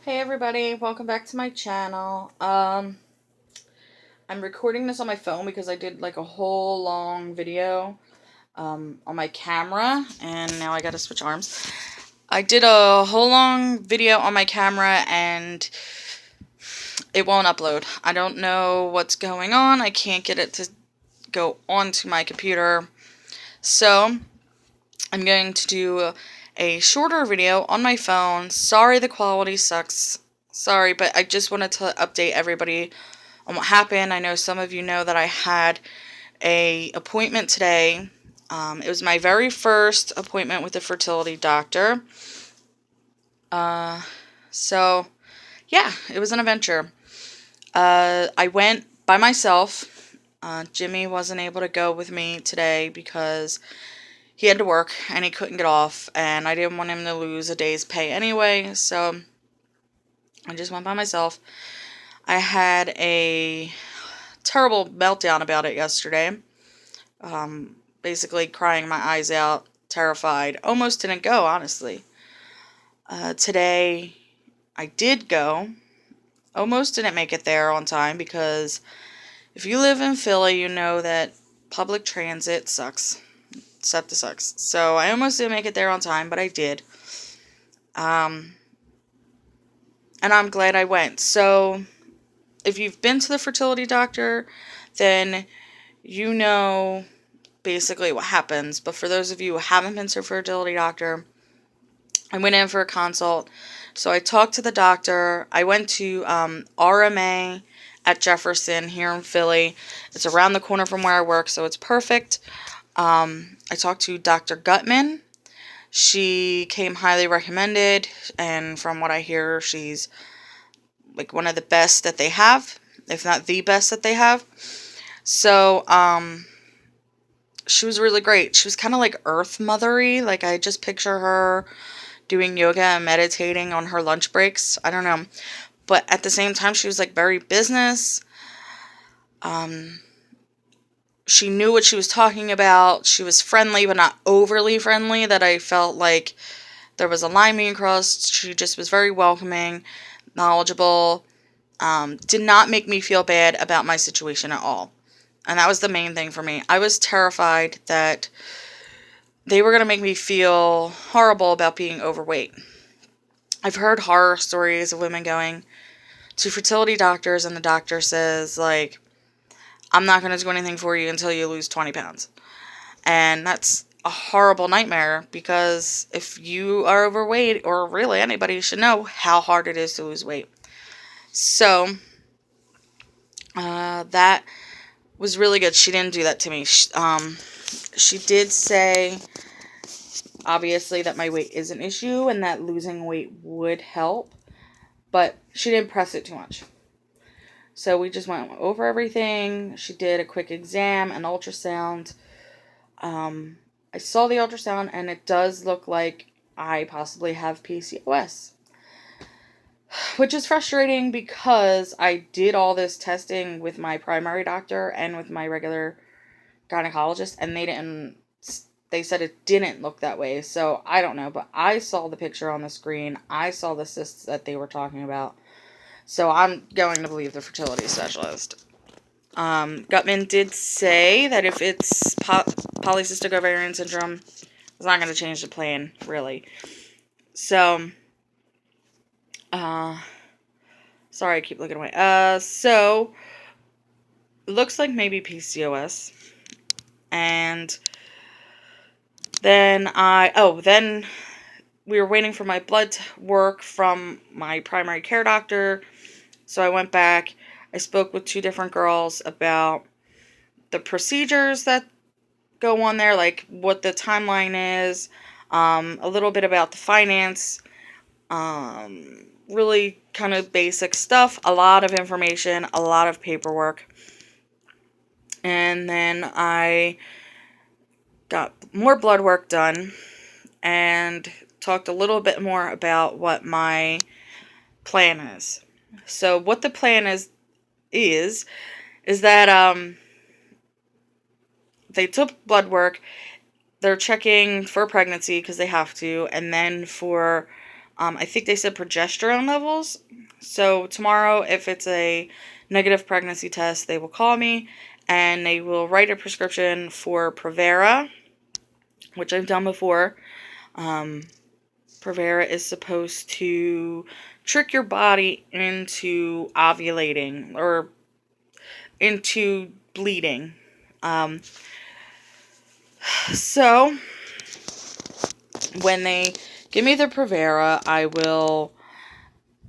Hey everybody, welcome back to my channel. I'm recording this on my phone because I did like a whole long video on my camera, and now I gotta switch arms. I did a whole long video on my camera and it won't upload. I don't know what's going on. I can't get it to go onto my computer. So I'm going to do a shorter video on my phone. Sorry the quality sucks. Sorry, but I just wanted to update everybody on what happened. I know some of you know that I had a appointment today. It was my very first appointment with a fertility doctor. So, yeah, it was an adventure. I went by myself. Jimmy wasn't able to go with me today because he had to work and he couldn't get off, and I didn't want him to lose a day's pay anyway, so I just went by myself. I had a terrible meltdown about it yesterday. Basically crying my eyes out, terrified. Almost didn't go, honestly. Today, I did go. Almost didn't make it there on time because if you live in Philly, you know that public transit sucks. SEPTA sucks. So I almost didn't make it there on time, but I did. And I'm glad I went. So if you've been to the fertility doctor, then you know basically what happens. But for those of you who haven't been to a fertility doctor, I went in for a consult. So I talked to the doctor. I went to RMA at Jefferson here in Philly. It's around the corner from where I work, so it's perfect. I talked to Dr. Gutman. She came highly recommended, and from what I hear, she's like one of the best that they have, if not the best that they have. So, she was really great. She was kind of like Earth Mothery. Like, I just picture her doing yoga and meditating on her lunch breaks. I don't know. But at the same time, she was like very business. She knew what she was talking about. She was friendly, but not overly friendly, that I felt like there was a line being crossed. She just was very welcoming, knowledgeable. Did not make me feel bad about my situation at all. And that was the main thing for me. I was terrified that they were going to make me feel horrible about being overweight. I've heard horror stories of women going to fertility doctors and the doctor says, like, I'm not going to do anything for you until you lose 20 pounds. And that's a horrible nightmare because if you are overweight, or really anybody should know how hard it is to lose weight. So, that was really good. She didn't do that to me. She did say, obviously, that my weight is an issue and that losing weight would help, but she didn't press it too much. So we just went over everything. She did a quick exam, an ultrasound. I saw the ultrasound and it does look like I possibly have PCOS. Which is frustrating because I did all this testing with my primary doctor and with my regular gynecologist, and they said it didn't look that way. So I don't know, but I saw the picture on the screen. I saw the cysts that they were talking about. So I'm going to believe the fertility specialist. Gutman did say that if it's polycystic ovarian syndrome, it's not going to change the plan, really. So, sorry, I keep looking away. So, looks like maybe PCOS. And then then we were waiting for my blood work from my primary care doctor. So I went back. I spoke with two different girls about the procedures that go on there, like what the timeline is, a little bit about the finance, really kind of basic stuff, a lot of information, a lot of paperwork. And then I got more blood work done and talked a little bit more about what my plan is. So what the plan is that they took blood work. They're checking for pregnancy because they have to, and then for I think they said progesterone levels. So tomorrow, if it's a negative pregnancy test, they will call me and they will write a prescription for Provera, which I've done before. Provera is supposed to trick your body into ovulating or into bleeding. So when they give me the Provera, I will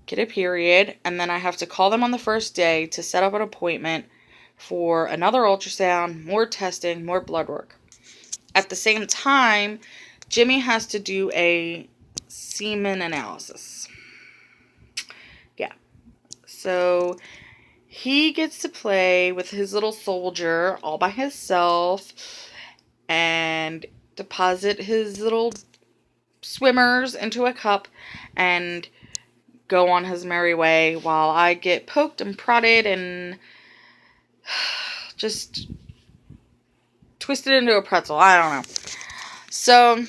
get a period, and then I have to call them on the first day to set up an appointment for another ultrasound, more testing, more blood work. At the same time, Jimmy has to do a semen analysis. Yeah. So he gets to play with his little soldier all by himself and deposit his little swimmers into a cup and go on his merry way while I get poked and prodded and just twisted into a pretzel. I don't know. So,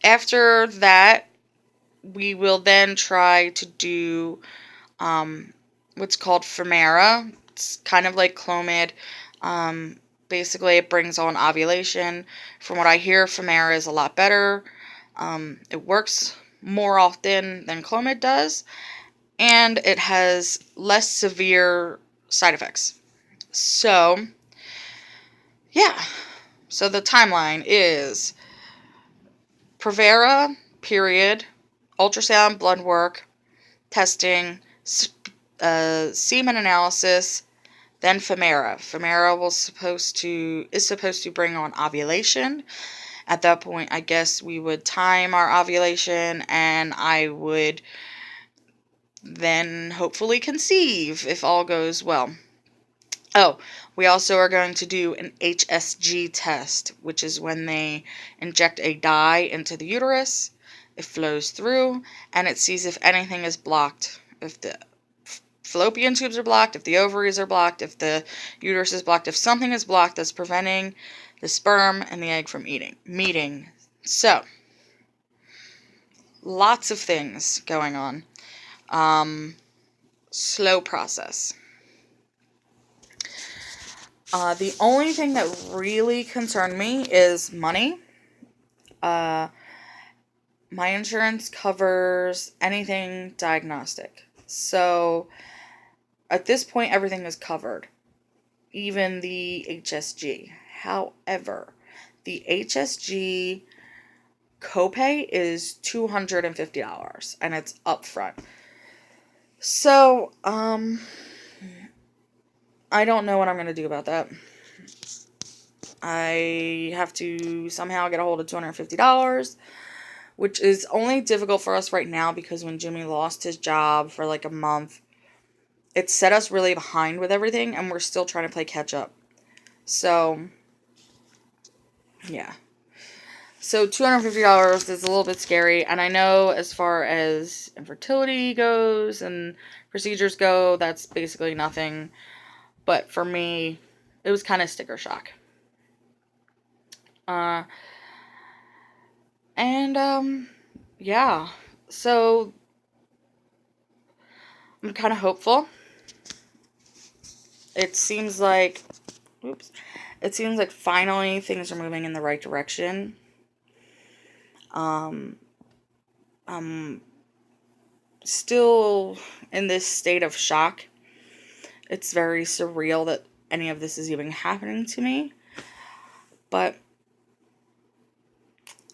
after that, we will then try to do what's called Femera. It's kind of like Clomid. Basically, it brings on ovulation. From what I hear, Femera is a lot better. It works more often than Clomid does, and it has less severe side effects. So, yeah. So the timeline is Provera, period, ultrasound, blood work, testing, semen analysis, then Femera. Femera is supposed to bring on ovulation. At that point, I guess we would time our ovulation, and I would then hopefully conceive if all goes well. Oh, we also are going to do an HSG test, which is when they inject a dye into the uterus. It flows through, and it sees if anything is blocked. If the fallopian tubes are blocked, if the ovaries are blocked, if the uterus is blocked, if something is blocked that's preventing the sperm and the egg from meeting. So, lots of things going on. Slow process. The only thing that really concerned me is money. My insurance covers anything diagnostic. So, at this point, everything is covered. Even the HSG. However, the HSG copay is $250, and it's upfront. So, I don't know what I'm going to do about that. I have to somehow get a hold of $250, which is only difficult for us right now because when Jimmy lost his job for like a month, it set us really behind with everything, and we're still trying to play catch up. So, yeah. So, $250 is a little bit scary, and I know as far as infertility goes and procedures go, that's basically nothing. But for me, it was kind of sticker shock. Yeah. So, I'm kind of hopeful. It seems like finally things are moving in the right direction. I'm still in this state of shock. It's very surreal that any of this is even happening to me. But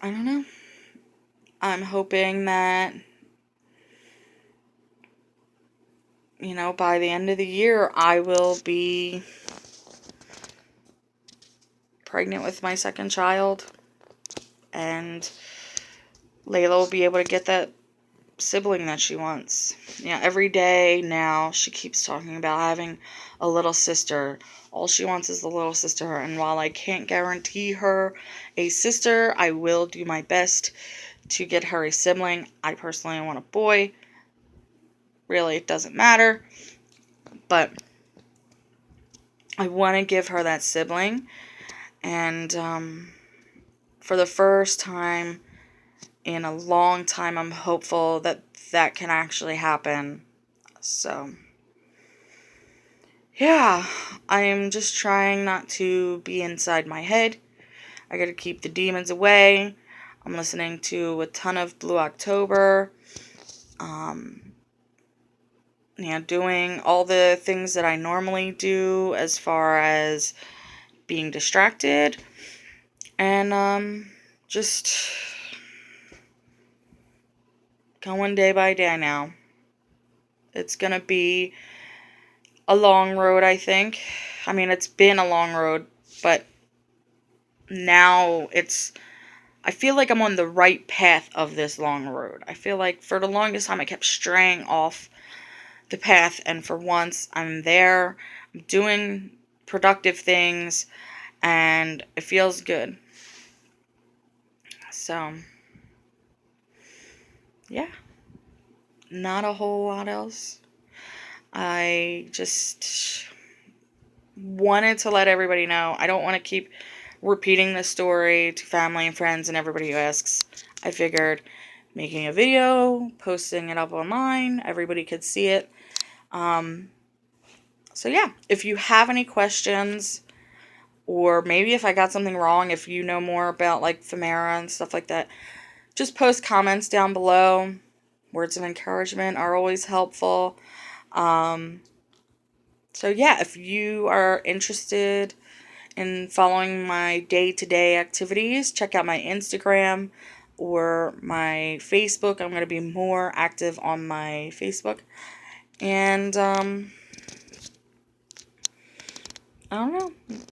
I don't know. I'm hoping that, by the end of the year, I will be pregnant with my second child, and Layla will be able to get that sibling that she wants. Every day now she keeps talking about having a little sister. All she wants is the little sister, and while I can't guarantee her a sister, I will do my best to get her a sibling. I personally want a boy. Really, it doesn't matter. But I want to give her that sibling. And for the first time in a long time, I'm hopeful that that can actually happen. So, yeah, I'm just trying not to be inside my head. I gotta keep the demons away. I'm listening to a ton of Blue October. Doing all the things that I normally do as far as being distracted. And just going day by day now. It's gonna be a long road, I think. I mean, it's been a long road, but now I feel like I'm on the right path of this long road. I feel like for the longest time I kept straying off the path, and for once I'm there. I'm doing productive things, and it feels good. So, yeah, not a whole lot else. I just wanted to let everybody know. I don't want to keep repeating this story to family and friends and everybody who asks. I figured making a video, posting it up online, everybody could see it. So yeah, if you have any questions, or maybe if I got something wrong, if you know more about like Femera and stuff like that, just post comments down below. Words of encouragement are always helpful. So yeah, if you are interested in following my day-to-day activities, check out my Instagram or my Facebook. I'm going to be more active on my Facebook. And I don't know.